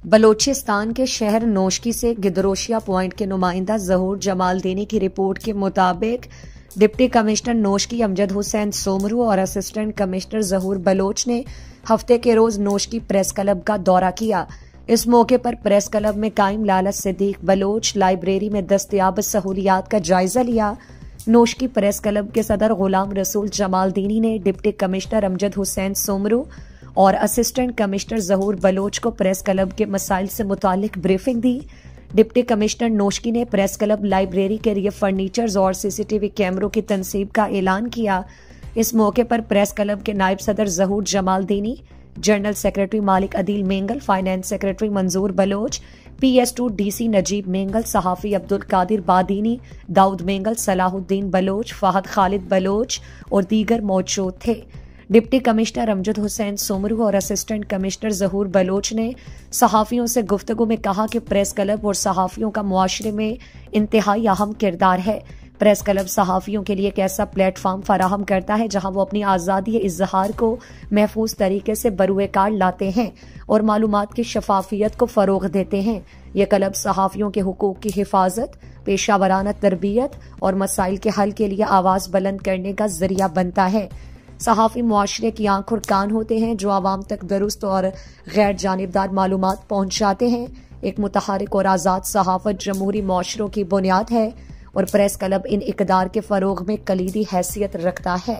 बलोचिस्तान के शहर नोशकी से गिदरोशिया पॉइंट के नुमाइंदा जहूर जमालदीनी की रिपोर्ट के मुताबिक डिप्टी कमिश्नर नोशकी अमजद हुसैन सोमरू और असिस्टेंट कमिश्नर जहूर बलोच ने हफ्ते के रोज नोशकी प्रेस क्लब का दौरा किया। इस मौके पर प्रेस क्लब में कायम लाला सिद्दीक बलोच लाइब्रेरी में दस्तयाब सहूलियात का जायजा लिया। नोशकी प्रेस क्लब के सदर गुलाम रसूल जमालदीनी ने डिप्टी कमिश्नर अमजद हुसैन सोमरू और असिस्टेंट कमिश्नर जहूर बलोच को प्रेस क्लब के मसाइल से मुतालिक ब्रीफिंग दी। डिप्टी कमिश्नर नोशकी ने प्रेस क्लब लाइब्रेरी के लिए फर्नीचर्स और सीसीटीवी कैमरों की तनसीब का ऐलान किया। इस मौके पर प्रेस क्लब के नायब सदर जहूर Jamaldini, general secretary Malik Adeel Mengal, finance secretary Manzoor Baloch, PS2 DC Najeeb Mengal, सहाफ़ी अब्दुल कादिर बादीनी, दाऊद मेंगल, सलाहुद्दीन बलोच, फहद खालिद बलोच और दीगर मौजूद थे। डिप्टी कमिश्नर अमजद हुसैन सोमरू और असिस्टेंट कमिश्नर जहूर बलोच ने सहाफ़ियों से गुफ्तगू में कहा कि प्रेस क्लब और सहाफ़ियों का मुआशरे में इंतहाई अहम किरदार है। प्रेस क्लब सहाफ़ियों के लिए एक ऐसा प्लेटफॉर्म फराहम करता है जहां वो अपनी आज़ादी इज़हार को महफूज तरीके से बरूए कार लाते हैं और मालूमात की शफाफियत को फ़रोग़ देते हैं। ये क्लब सहाफ़ियों के हुकूक की हिफाजत, पेशावराना तरबियत और मसाइल के हल के लिए आवाज़ बुलंद करने का जरिया बनता है। सहाफ़ी मुआशरे की आंख और कान होते हैं जो आवाम तक दुरुस्त और गैर जानिबदार मालूमात पहुंचाते हैं। एक मुतहरिक और आज़ाद सहाफ़त जमहूरी मुआशरों की बुनियाद है और प्रेस क्लब इन इक़दार के फ़रोग़ में कलीदी हैसियत रखता है।